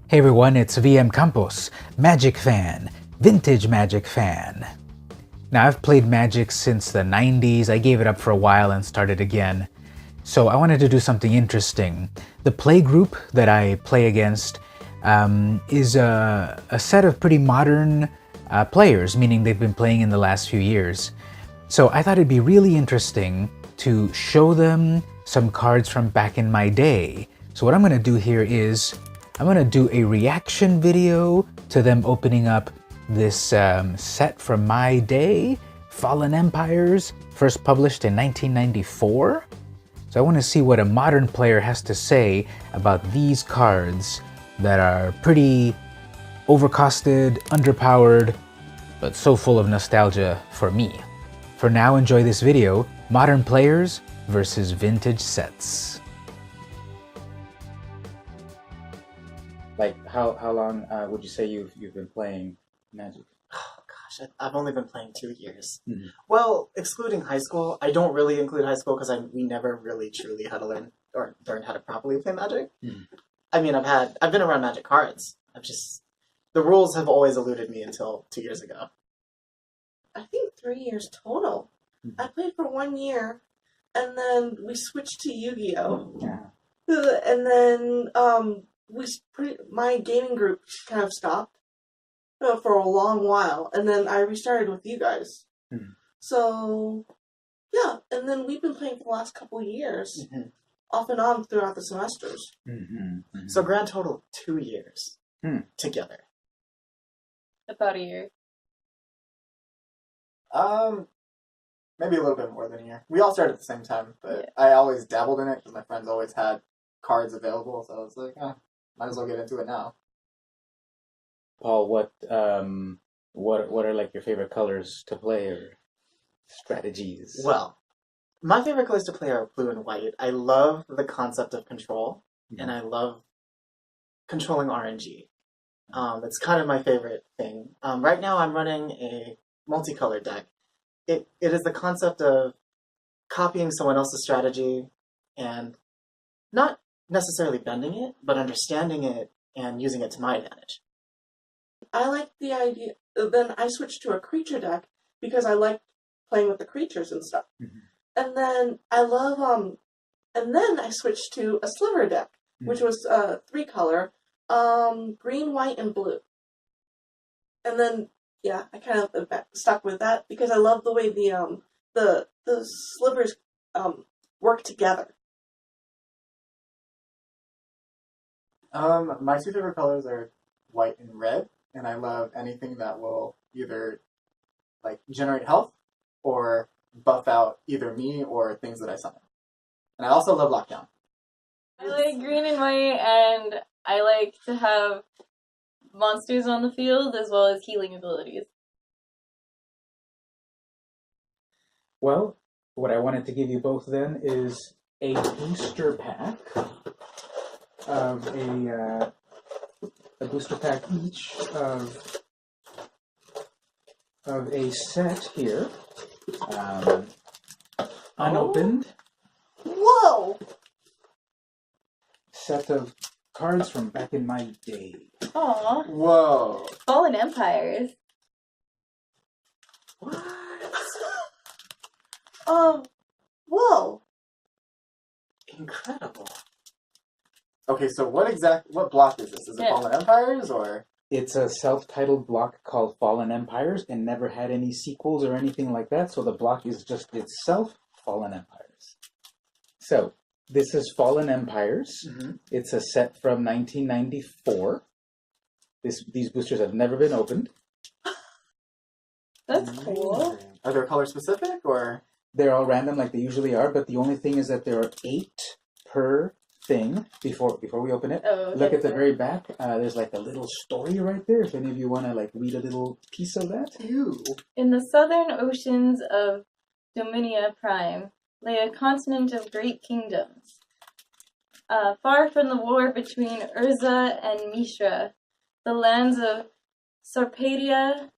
Hey everyone, it's VM Campos, Magic fan, vintage Magic fan. Now I've played Magic since the 90s, I gave it up for a while and started again. So I wanted to do something interesting. The play group that I play against is a set of pretty modern players, meaning they've been playing in the last few years. So I thought it'd be really interesting to show them some cards from back in my day. So what I'm going to do here is I'm going to do a reaction video to them opening up this set from my day, Fallen Empires, first published in 1994. So I want to see what a modern player has to say about these cards that are pretty overcosted, underpowered, but so full of nostalgia for me. For now, enjoy this video, Modern Players versus Vintage Sets. Like, how long would you say you've been playing Magic? Oh gosh, I've only been playing 2 years. Mm-hmm. Well, excluding high school, I don't really include high school because we never really truly had to learn how to properly play Magic. Mm-hmm. I mean, I've been around Magic cards. The rules have always eluded me until 2 years ago. I think 3 years total. Mm-hmm. I played for 1 year, and then we switched to Yu-Gi-Oh. Yeah. And then my gaming group kind of stopped for a long while, and then I restarted with you guys. Mm-hmm. So yeah, and then we've been playing for the last couple of years, Mm-hmm. off and on throughout the semesters. Mm-hmm. Mm-hmm. So grand total 2 years together. About a year. Maybe a little bit more than a year. We all started at the same time, but Yeah. I always dabbled in it because my friends always had cards available, so I was like, might as well get into it now. Paul, what are like your favorite colors to play or strategies? Well, my favorite colors to play are blue and white. I love the concept of control, and I love controlling RNG. It's kind of my favorite thing. Right now I'm running a multicolored deck. It is the concept of copying someone else's strategy and not necessarily bending it, but understanding it and using it to my advantage. I like the idea. Then I switched to a creature deck because I like playing with the creatures and stuff. Mm-hmm. And then I love and then I switched to a sliver deck, which was 3-color, green, white, and blue. And then yeah, I kind of stuck with that because I love the way the slivers work together. My two favorite colors are white and red, and I love anything that will either like generate health or buff out either me or things that I summon. And I also love lockdown. I like green and white, and I like to have monsters on the field as well as healing abilities. Well, what I wanted to give you both then is a booster pack of a booster pack each of a set here, unopened. Whoa! Set of cards from back in my day. Aww. Whoa! Fallen Empires. What? Whoa! Incredible. Okay, so what block is this? Is it Fallen Empires or? It's a self-titled block called Fallen Empires and never had any sequels or anything like that, so the block is just itself Fallen Empires. So, this is Fallen Empires. Mm-hmm. It's a set from 1994. These boosters have never been opened. That's cool. Are they color specific or? They're all random like they usually are, but the only thing is that there are 8 per thing before we open it. Oh, okay. Look at the very back. There's like a little story right there. If any of you want to like read a little piece of that. Ew. In the southern oceans of Dominia Prime lay a continent of great kingdoms. Far from the war between Urza and Mishra, the lands of Sarpadia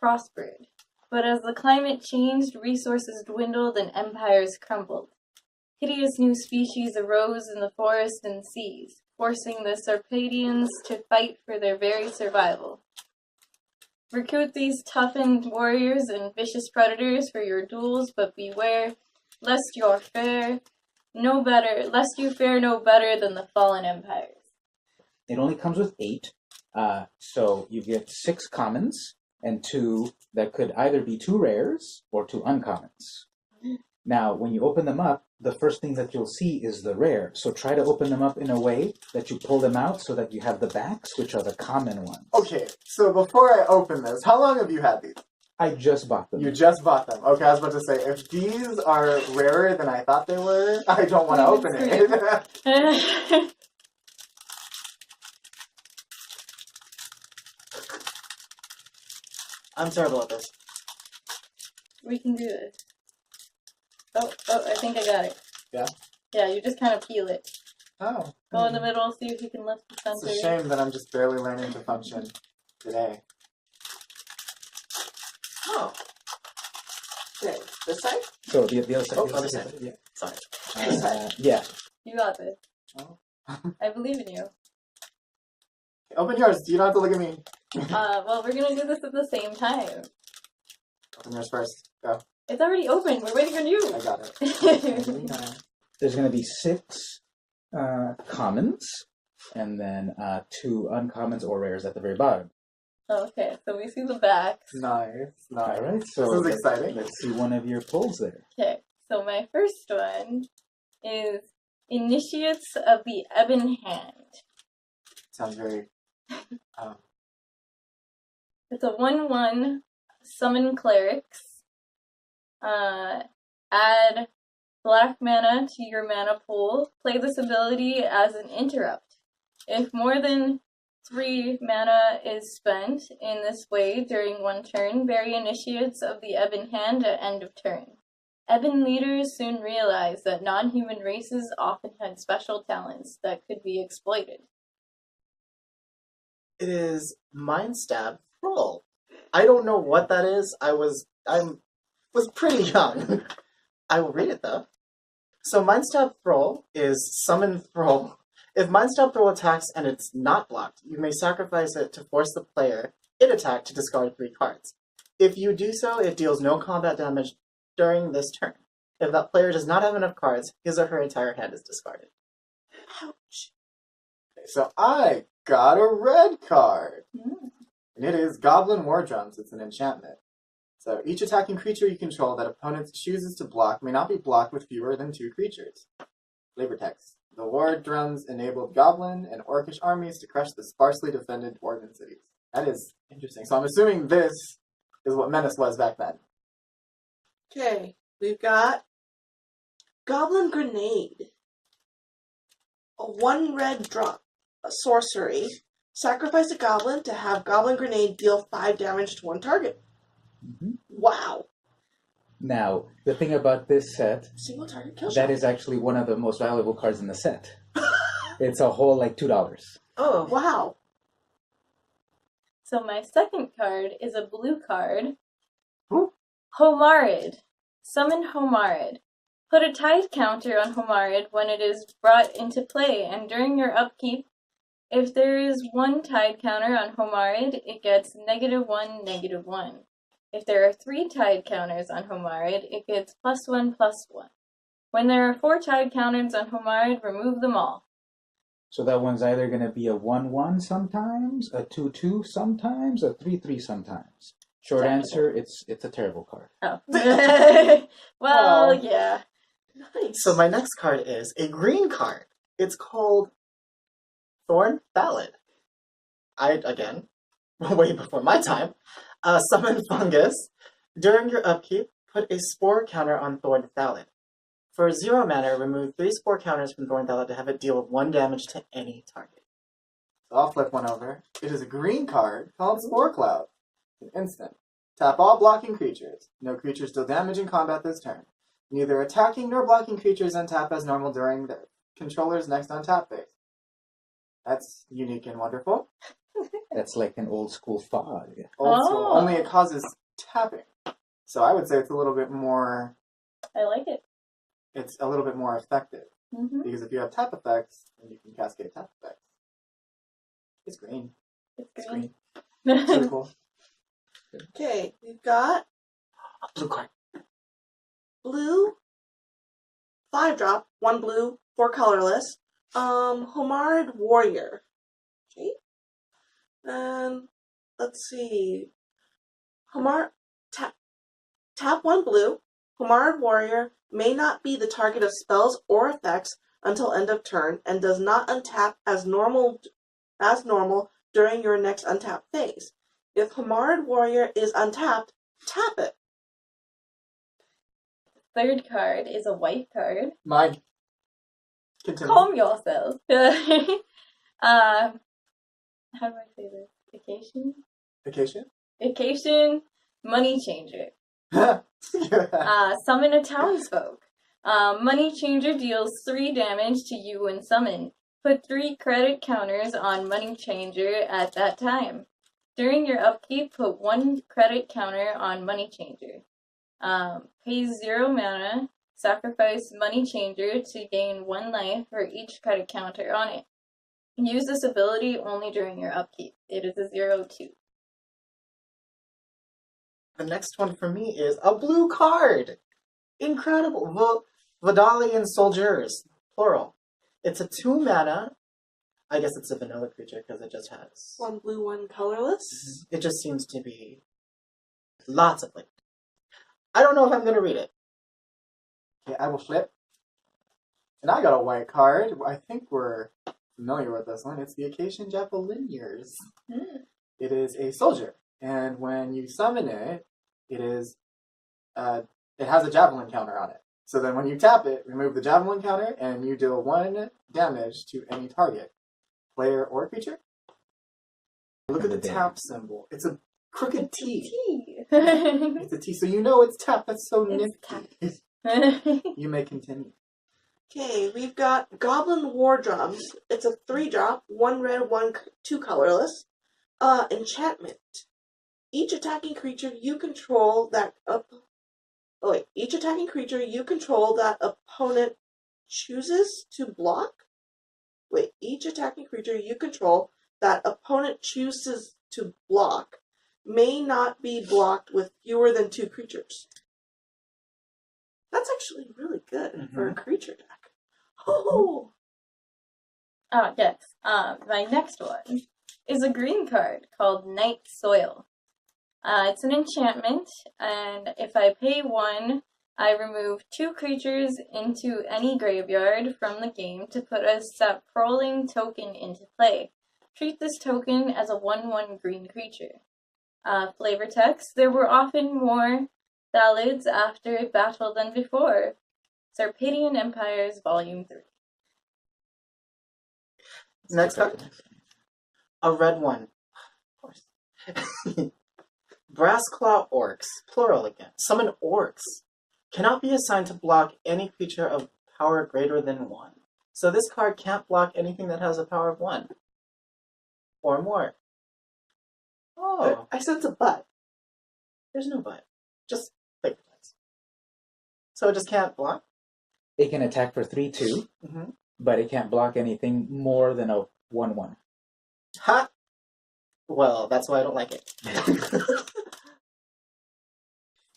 prospered. But as the climate changed, resources dwindled and empires crumbled. Hideous new species arose in the forests and seas. forcing the Sarpadians to fight for their very survival. Recruit these toughened warriors and vicious predators for your duels, but beware, lest you fare no better than the fallen empires. It only comes with 8, so you get 6 commons and 2 that could either be 2 rares or 2 uncommons. Now, when you open them up, the first thing that you'll see is the rare. So try to open them up in a way that you pull them out so that you have the backs, which are the common ones. Okay, so before I open this, how long have you had these? I just bought them. You just bought them. Okay, I was about to say, if these are rarer than I thought they were, I don't want to open it. I'm terrible at this. We can do this. Oh, I think I got it. Yeah? Yeah, you just kind of peel it. Oh. Go in the middle, see if you can lift the It's center. a shame that I'm just barely learning to function today. Oh. Okay, this side? So the other side. Oh, the other side. Yeah. Sorry. Yeah. You got this. Oh. I believe in you. Open yours. You don't have to look at me. Well, we're gonna do this at the same time. Open yours first. Go. It's already open. We're waiting on you. I got it. There's going to be 6 commons and then 2 uncommons or rares at the very bottom. Okay, so we see the backs. Nice. All right, so This is exciting. Let's see one of your pulls there. Okay, so my first one is Initiates of the Ebon Hand. Sounds very... It's a 1/1 summon clerics. Add black mana to your mana pool. Play this ability as an interrupt. If more than 3 mana is spent in this way during one turn, bury Initiates of the Ebon Hand at end of turn. Ebon leaders soon realized that non-human races often had special talents that could be exploited. It is Mind Stab Roll. I don't know what that is. I was pretty young. I will read it though. So Mind Stab Thrall is Summon Thrall. If Mind Stab Thrall attacks and it's not blocked, you may sacrifice it to force the player it attacked to discard 3 cards. If you do so, it deals no combat damage during this turn. If that player does not have enough cards, his or her entire hand is discarded. Ouch. Okay, so I got a red card. And it is Goblin War Drums. It's an enchantment. So each attacking creature you control that opponent chooses to block may not be blocked with fewer than 2 creatures. Flavor text. The War Drums enabled Goblin and Orcish armies to crush the sparsely defended Dwarven cities. That is interesting. So I'm assuming this is what Menace was back then. Okay, we've got Goblin Grenade. A 1 red drop. A sorcery. Sacrifice a goblin to have Goblin Grenade deal 5 damage to one target. Mm-hmm. Wow. Now, the thing about this set, Single target kill shot. that is actually one of the most valuable cards in the set. It's a whole, like, $2. Oh, wow. So my second card is a blue card. Ooh. Homarid. Summon Homarid. Put a tide counter on Homarid when it is brought into play, and during your upkeep, if there is 1 tide counter on Homarid, it gets -1, -1. If there are 3 tide counters on Homarid, it gets +1, +1. When there are 4 tide counters on Homarid, remove them all. So that one's either going to be a 1/1 sometimes, a 2/2 sometimes, a 3/3 sometimes. Short answer, it's a terrible card. Oh. Well, yeah. Nice. So my next card is a green card. It's called Thorn Ballad. Again, way before my time, summon Fungus. During your upkeep, put a Spore counter on Thorn Ballad. For 0 mana, remove 3 Spore counters from Thorn Ballad to have it deal 1 damage to any target. So I'll flip one over. It is a green card called Spore Cloud. An instant. Tap all blocking creatures. No creatures deal damage in combat this turn. Neither attacking nor blocking creatures untap as normal during the controller's next untap phase. That's unique and wonderful. That's like an old school fog. Old school. Only it causes tapping. So I would say it's a little bit more... I like it. It's a little bit more effective. Mm-hmm. Because if you have tap effects, then you can cascade tap effects. It's green. It's green. So cool. Okay, we've got Blue card. blue, 5-drop, 1 blue, 4 colorless. Homard Warrior. Okay. And let's see. Tap 1 blue. Homard Warrior may not be the target of spells or effects until end of turn and does not untap as normal during your next untap phase. If Homard Warrior is untapped, tap it. Third card is a white card. Mine. Continue. Calm yourself. How do I say this? Vacation? Vacation? Vacation, money changer. Yeah. Summon a townsfolk. Money changer deals 3 damage to you when summoned. Put 3 credit counters on money changer at that time. During your upkeep, put 1 credit counter on money changer. Pays 0 mana. Sacrifice money changer to gain 1 life for each credit counter on it. Use this ability only during your upkeep. It is a 0/2. The next one for me is a blue card. Incredible. Vidalian Soldiers, plural. It's a 2 mana. I guess it's a vanilla creature because it just has... 1 blue, 1 colorless. It just seems to be lots of like. I don't know if I'm going to read it. Okay, I will flip. And I got a white card. I think we're familiar with this one. It's the Acacian Javeliniers. It is a soldier. And when you summon it, it is it has a javelin counter on it. So then when you tap it, remove the javelin counter and you deal 1 damage to any target, player or creature. Look at the tap symbol. It's a crooked T. It's a T, so you know it's tap. That's so nifty. You may continue. Okay, we've got Goblin War Drums. It's a 3-drop, 1 red, 2 colorless. Enchantment. Each attacking creature you control that opponent chooses to block. Each attacking creature you control that opponent chooses to block may not be blocked with fewer than 2 creatures. That's actually really good for a creature deck. Oh! Oh, yes. My next one is a green card called Night Soil. It's an enchantment, and if I pay 1, I remove 2 creatures into any graveyard from the game to put a Saproling token into play. Treat this token as a 1/1 green creature. Flavor text: there were often more Thalids after battle than before. Sarpedian Empires, Volume 3. Next card. A red one. Of course. Brassclaw Orcs, plural again. Summon orcs. Cannot be assigned to block any creature of power greater than 1. So this card can't block anything that has a power of 1. Or more. Oh. I sense a but. There's no but. Just flavor text. So it just can't block? It can attack for 3/2, but it can't block anything more than a 1/1. Ha! Well, that's why I don't like it.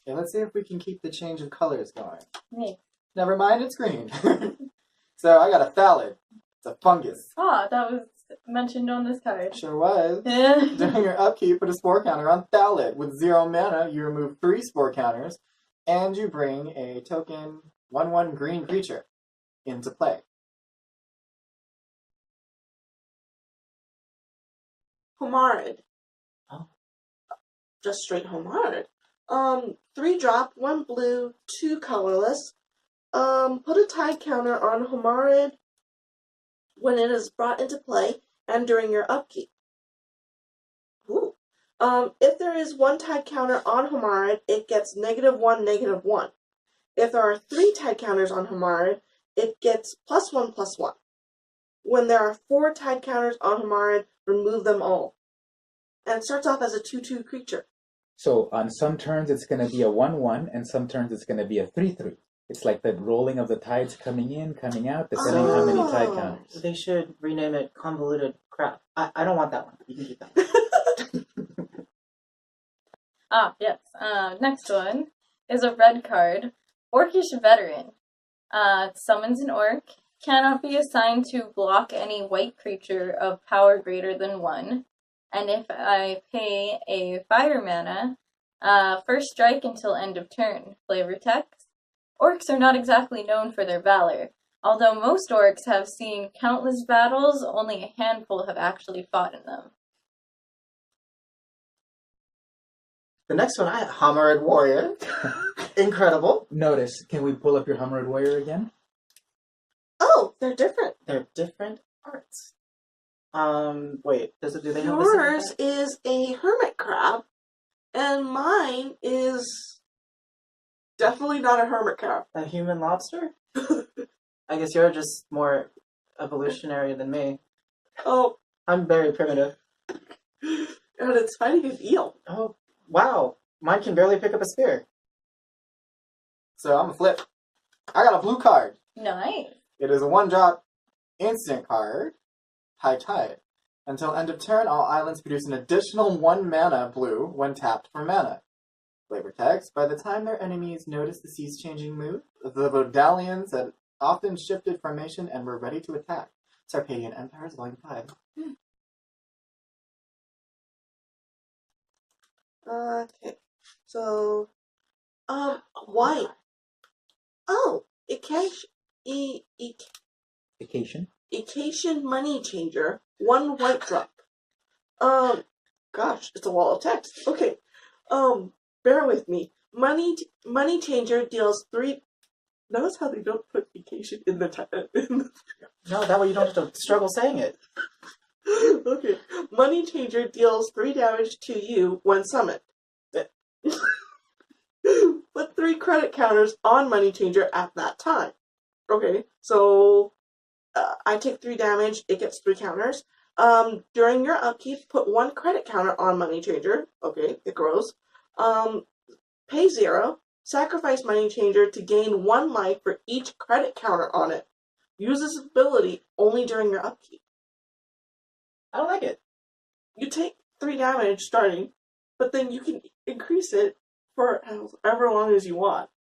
Okay, let's see if we can keep the change of colors going. Me. Never mind, it's green. So I got a Thalid. It's a fungus. Ah, that was mentioned on this card. Sure was. Yeah. During your upkeep, put a spore counter on Thalid. With 0 mana, you remove 3 spore counters, and you bring a token 1/1 green creature into play. Homarid. Oh. Just straight Homarid. 3-drop, 1 blue, 2 colorless. Put a tide counter on Homarid when it is brought into play and during your upkeep. Ooh. If there is 1 tide counter on Homarid, it gets -1, -1. If there are 3 tide counters on Homarid, it gets +1/+1. When there are 4 tide counters on Homarid, remove them all. And it starts off as a 2/2 creature. So on some turns it's going to be a 1/1, and some turns it's going to be a 3/3. It's like the rolling of the tides coming in, coming out, depending how many tide Oh. counters. They should rename it Convoluted Crap. I don't want that one. You can keep that one. Yes. Next one is a red card. Orcish Veteran. Summons an orc. Cannot be assigned to block any white creature of power greater than 1. And if I pay a fire mana, first strike until end of turn. Flavor text. Orcs are not exactly known for their valor. Although most orcs have seen countless battles, only a handful have actually fought in them. The next one, I have Hammered Warrior. Incredible. Notice, can we pull up your Hummered Warrior again? Oh, they're different. They're different arts. Wait, do they have the same Yours effect? is a hermit crab, and mine is definitely not a hermit crab. A human lobster? I guess you're just more evolutionary than me. Oh, I'm very primitive. and it's fighting an eel. Oh, wow. Mine can barely pick up a spear. So I'm gonna flip. I got a blue card. Nice. It is a 1-drop instant card. High Tide. Until end of turn, all islands produce an additional 1 mana blue when tapped for mana. Flavor text. By the time their enemies notice the sea's changing mood, the Vodalians had often shifted formation and were ready to attack. Sarpadian Empires, Volume 5. Okay, so, white. Oh, Vacation. Vacation Money Changer, 1 white drop. Gosh, it's a wall of text. Okay, bear with me. Money Changer deals 3. Notice how they don't put vacation in the No, that way you don't have to struggle saying it. Okay, Money Changer deals 3 damage to you when summoned. Put 3 credit counters on Money Changer at that time. Okay, so I take 3 damage, it gets 3 counters. During your upkeep, put 1 credit counter on Money Changer. Okay, it grows. Pay 0. Sacrifice Money Changer to gain 1 life for each credit counter on it. Use this ability only during your upkeep. I don't like it. You take 3 damage starting, but then you can increase it for however long as you want.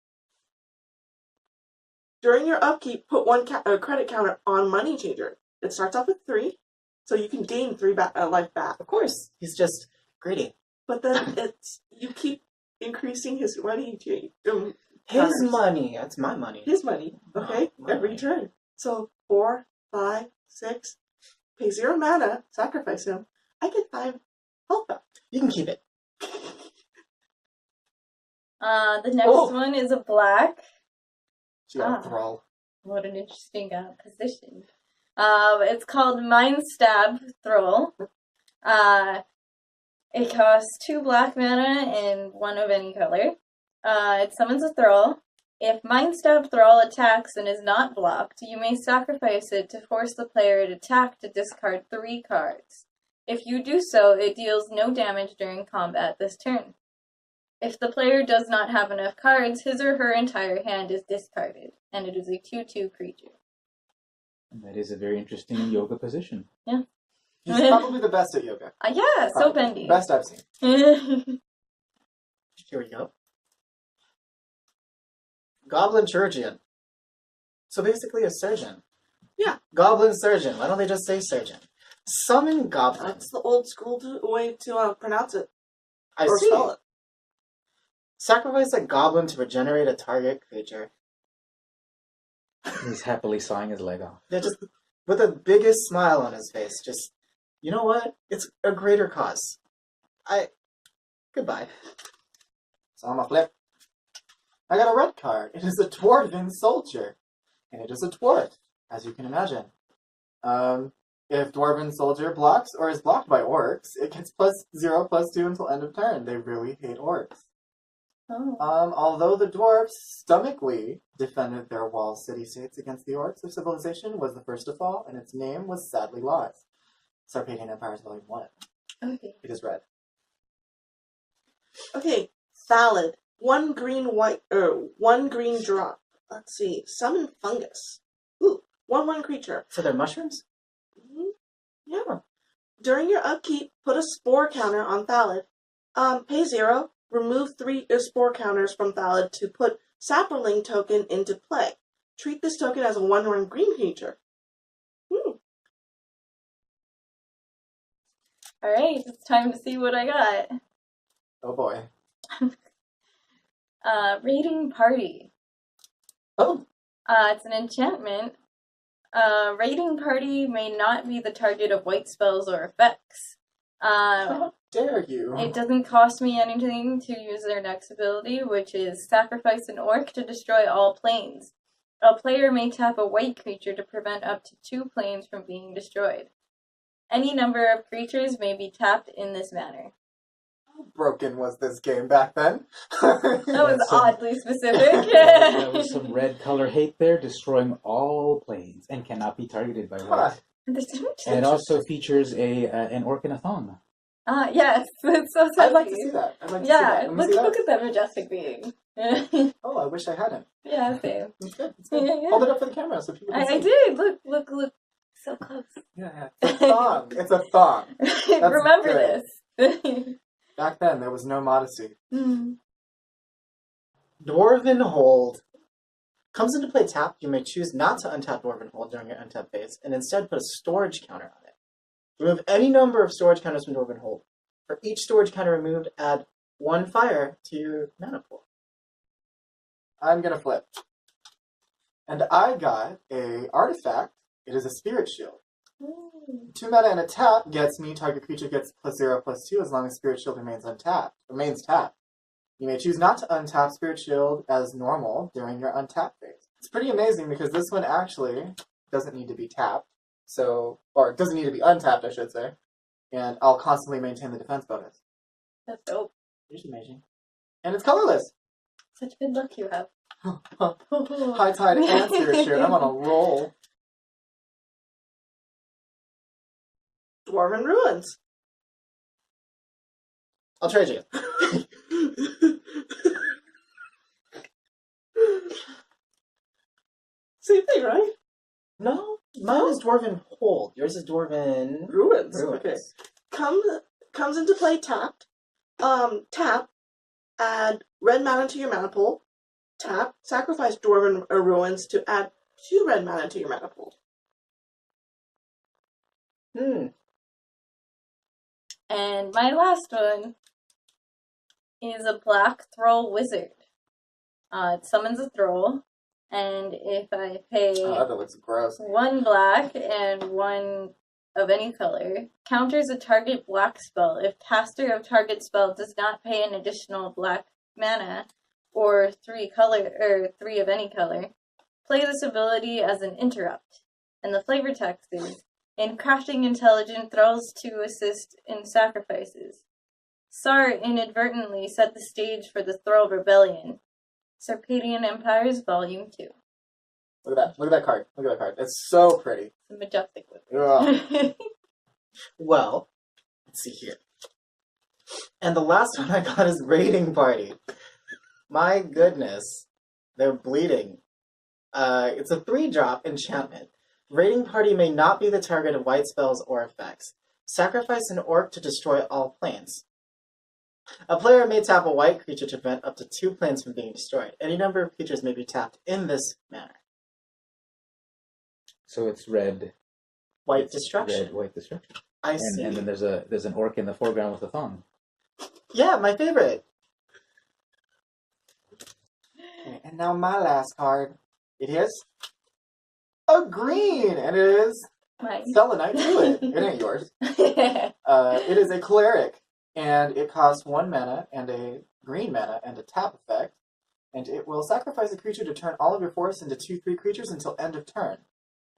During your upkeep, put 1 credit counter on Money Changer. It starts off with 3, so you can gain 3 life back. Of course. He's just greedy. But then you keep increasing his money His counters. money. That's my money. His money, okay, My every money. turn. So 4, 5, 6, pay 0 mana, sacrifice him. I get 5 health back. You can keep it. The next Oh. one is a black. She got a thrall. What an interesting position. It's called Mind Stab Thrall. It costs 2 black mana and 1 of any color. It summons a Thrall. If Mind Stab Thrall attacks and is not blocked, you may sacrifice it to force the player to attack to discard 3 cards. If you do so, it deals no damage during combat this turn. If the player does not have enough cards, his or her entire hand is discarded, and it is a 2/2 creature. And that is a very interesting yoga position. He's probably the best at yoga. Yeah, so Probably. bendy. Best I've seen. Here we go. Goblin Chirurgeon. So basically a surgeon. Yeah. Goblin Surgeon. Why don't they just say surgeon? Summon goblins. That's the old school way to pronounce it. I or see. spell it. Sacrifice a goblin to regenerate a target creature. He's happily sawing his leg off. They're just with the biggest smile on his face. Just, you know what? It's a greater cause. Goodbye. So I'm gonna flip. I got a red card. It is a Dwarven Soldier. And it is a dwarf, as you can imagine. If Dwarven Soldier blocks or is blocked by orcs, it gets +0/+2 until end of turn. They really hate orcs. Oh. Although the dwarves stoically defended their wall city-states against the orcs, their civilization was the first to fall, and its name was sadly lost. Sarpadian Empires Volume 1. Okay. It is red. Okay, salad. 1 green drop. Let's see. Summon fungus. Ooh, 1/1 creature. So they're mushrooms? Yeah. During your upkeep, put a spore counter on Thallid. Pay 0. Remove 3 spore counters from Thallid to put Saproling token into play. Treat this token as a 1/1 green creature. Alright, it's time to see what I got. Oh boy. Raiding Party. Oh, It's an enchantment. Raiding Party may not be the target of white spells or effects. How dare you? It doesn't cost me anything to use their next ability, which is sacrifice an orc to destroy all planes. A player may tap a white creature to prevent up to 2 planes from being destroyed. Any number of creatures may be tapped in this manner. How broken was this game back then? That was oddly specific. There was some red color hate there, destroying all planes and cannot be targeted by white. And it also features an orc in a thong. Yes, it's so sexy. I'd like to see that. I'd like to see that. Let me see that. Look at that majestic being. Oh, I wish I hadn't. Yeah, same. It's good. It's good. Yeah. Hold it up for the camera so people can see. I did. Look. So close. Yeah. It's a thong. It's a thong. Remember good. this. Back then, there was no modesty. Dwarven Hold. Comes into play tapped. You may choose not to untap Dwarven Hold during your untap phase, and instead put a storage counter on it. Remove any number of storage counters from Dwarven Hold. For each storage counter removed, add 1 fire to your mana pool. I'm gonna flip. And I got a artifact. It is a Spirit Shield. 2 mana and a tap gets me, target creature gets +0/+2 as long as Spirit Shield remains tapped. You may choose not to untap Spirit Shield as normal during your untap phase. It's pretty amazing because this one actually doesn't need to be tapped. Or it doesn't need to be untapped, I should say. And I'll constantly maintain the defense bonus. That's dope. It's amazing. And it's colorless. Such good luck you have. High Tide and Spirit Shield. I'm on a roll. Dwarven Ruins. I'll trade you. Same thing, right? No, mine is Dwarven Hold. Yours is Dwarven Ruins. Ruins. Okay. Comes into play tapped. Tap. Add red mana to your mana pool. Tap. Sacrifice Dwarven Ruins to add 2 red mana to your mana pool. And my last one is a black Thrall Wizard. It summons a Thrall, and if I pay Oh, that looks gross. 1 black and 1 of any color, counters a target black spell if caster of target spell does not pay an additional black mana or 3 of any color. Play this ability as an interrupt, and the flavor text is: in crafting intelligent thralls to assist in sacrifices. Sar inadvertently set the stage for the Thrall Rebellion. Sarpadian Empires, Volume 2. Look at that. Look at that card. Look at that card. It's so pretty. It's a majestic Ugh. one. Well, let's see here. And the last one I got is Raiding Party. My goodness. They're bleeding. It's a 3-drop enchantment. Raiding Party may not be the target of white spells or effects. Sacrifice an orc to destroy all planes. A player may tap a white creature to prevent up to 2 planes from being destroyed. Any number of creatures may be tapped in this manner. So it's red. White destruction. Red, white destruction. I see. And then there's an orc in the foreground with a thong. Yeah, my favorite. Okay, and now my last card. It is a green, and it is Mine. Selenite Druid. It ain't yours. It is a cleric, and it costs 1 mana and a green mana and a tap effect, and it will sacrifice a creature to turn all of your forests into 2/3 creatures until end of turn.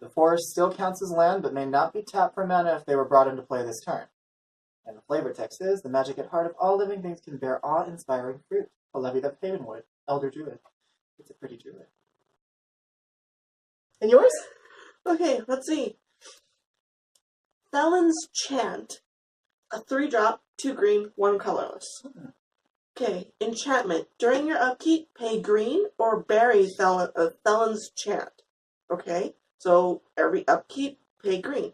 The forest still counts as land, but may not be tapped for mana if they were brought into play this turn. And the flavor text is: the magic at heart of all living things can bear awe-inspiring fruit. A levy that Havenwood, Elder Druid. It's a pretty druid. And yours? Okay, let's see. Felon's Chant. A 3-drop, 2 green, 1 colorless. Okay, enchantment. During your upkeep, pay green or bury Felon's chant. Okay, so every upkeep, pay green.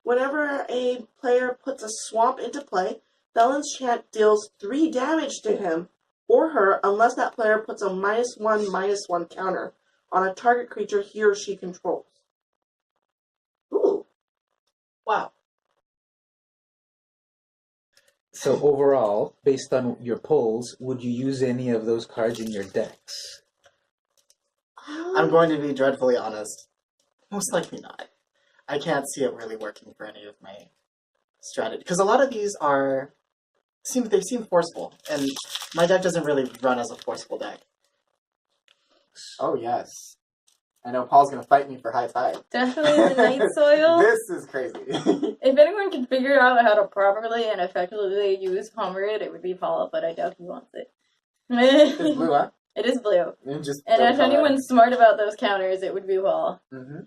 Whenever a player puts a swamp into play, Felon's chant deals 3 damage to him or her unless that player puts a -1/-1 counter on a target creature he or she controls. Ooh. Wow. So overall, based on your polls, would you use any of those cards in your decks? I'm going to be dreadfully honest. Most likely not. I can't see it really working for any of my strategy because a lot of these seem forceful, and my deck doesn't really run as a forceful deck. Oh, yes. I know Paul's going to fight me for high tide. Definitely the night soil. This is crazy. If anyone can figure out how to properly and effectively use Homerid, it would be Paul, but I doubt he wants it. It's blue, huh? It is blue. And just And don't if color. anyone's smart about those counters, it would be Paul. Mm-hmm.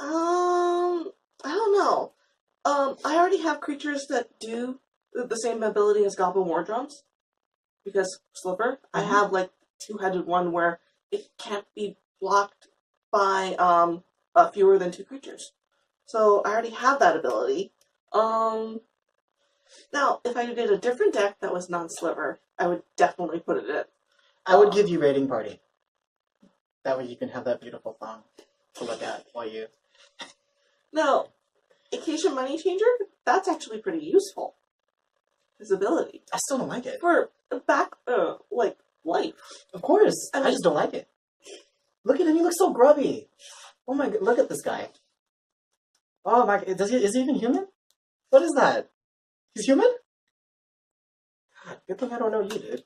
I don't know. I already have creatures that do the same ability as Goblin War Drums. Because Slipper, I have like 2-headed one where it can't be blocked by fewer than 2 creatures. So I already have that ability. Now, if I did a different deck that was non-Sliver, I would definitely put it in. I would give you Raiding Party. That way you can have that beautiful thong to look at while you... Now, Occasion Money Changer, that's actually pretty useful. His ability. I still don't like it. For back, life. Of course. I I mean- just don't like it. Look at him. He looks so grubby. Oh my god. Look at this guy. Oh my... Is he even human? What is that? He's human? Good thing I don't know you, dude.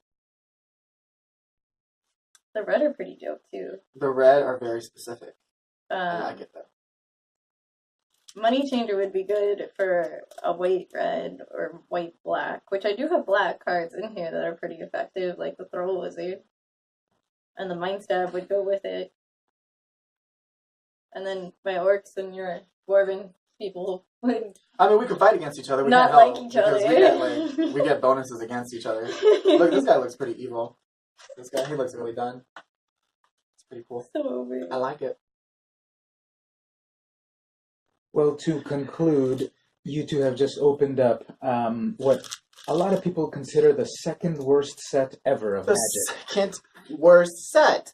The red are pretty dope too. The red are very specific. I like it, though. Money Changer would be good for a white red or white black, which I do have black cards in here that are pretty effective, like the Throw Wizard. And the Mind Stab would go with it. And then my orcs and your dwarven people would I mean, we could fight against each other. We not can't help like each because other. we get bonuses against each other. Look, this guy looks pretty evil. This guy, he looks really done. It's pretty cool. So over. I like it. Well, to conclude, you two have just opened up what a lot of people consider the second worst set ever of The Magic. second worst set.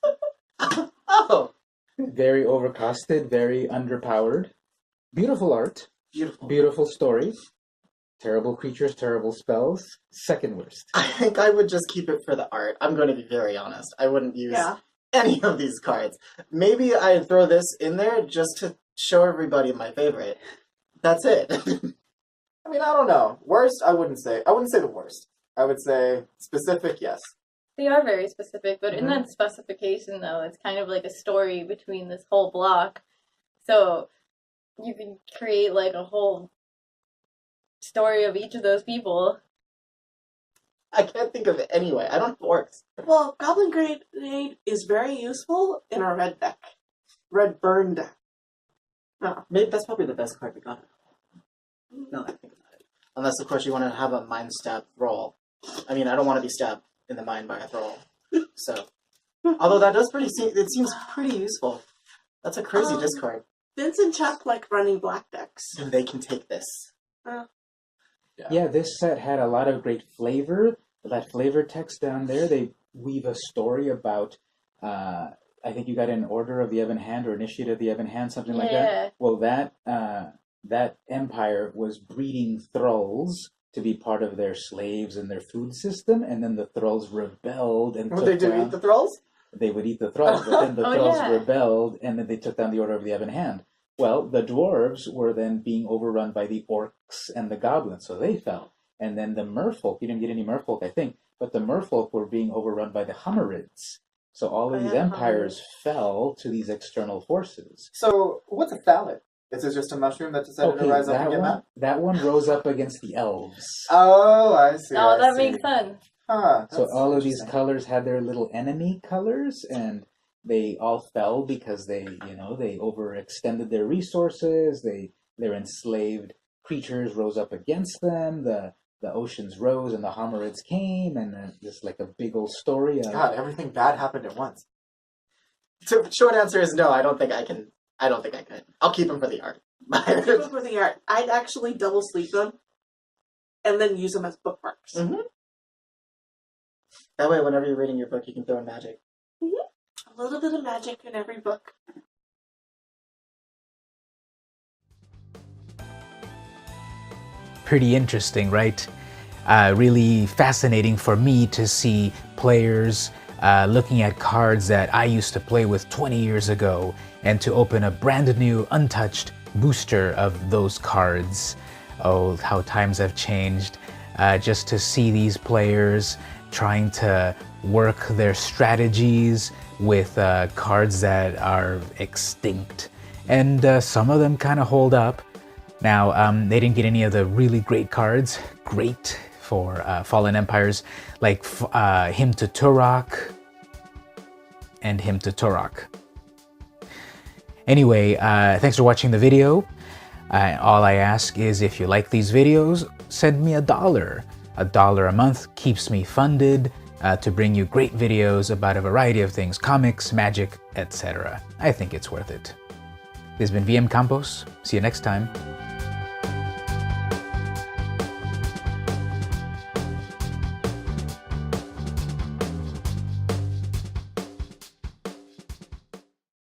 Oh. Very overcosted, very underpowered. Beautiful art, Beautiful. beautiful story. Terrible creatures, terrible spells. Second worst. I think I would just keep it for the art. I'm going to be very honest. I wouldn't use any of these cards. Maybe I'd throw this in there just to show everybody my favorite. That's it. I mean, I don't know. Worst, I wouldn't say the worst. I would say specific, yes. They are very specific, but in that specification, though, it's kind of like a story between this whole block. So you can create like a whole story of each of those people. I can't think of it anyway. I don't have orcs. Well, Goblin Grenade is very useful in a red deck. Red burn deck. Maybe that's probably the best card we got. No, I think about it. Unless, of course, you want to have a mind stab roll. I mean, I don't want to be stabbed in the mind by a thrall. So, although that does it seems pretty useful. That's a crazy discard. Vince and Chuck like running black decks. And they can take this. Yeah, this set had a lot of great flavor. That flavor text down there, they weave a story about, I think you got an Order of the Ebon Hand or Initiate of the Ebon Hand, something like that. Well, that empire was breeding thralls to be part of their slaves and their food system, and then the thralls rebelled and What they do, eat the thralls? They would eat the thralls, but then the thralls rebelled, and then they took down the Order of the Ebon Hand. Well, the dwarves were then being overrun by the orcs and the goblins, so they fell. And then the merfolk, you didn't get any merfolk, I think, but the merfolk were being overrun by the Hummerids. So all of these empires fell to these external forces. So, what's a phallid? Is it just a mushroom that decided to rise up and get mad? That one rose up against the elves. Oh, I see. Oh, that see. makes sense. Huh, So all of these colors had their little enemy colors, and they all fell because they overextended their resources. They're enslaved creatures rose up against them, the oceans rose and the Homerids came, and then just like a big old story of... God, everything bad happened at once. So short answer is no. I don't think I can. I don't think I could. I'll keep them for the art. Keep them for the art. I'd actually double sleeve them and then use them as bookmarks. Mm-hmm. That way, whenever you're reading your book, you can throw in magic. Mm-hmm. A little bit of magic in every book. Pretty interesting, right? Really fascinating for me to see players looking at cards that I used to play with 20 years ago and to open a brand new, untouched booster of those cards. Oh, how times have changed. Just to see these players trying to work their strategies with cards that are extinct. And some of them kind of hold up. Now, they didn't get any of the really great cards. Great for Fallen Empires, like Hymn to Turok and Hymn to Turok. Anyway, thanks for watching the video. All I ask is if you like these videos, send me $1. $1 a month keeps me funded to bring you great videos about a variety of things, comics, magic, etc. I think it's worth it. This has been VM Campos. See you next time.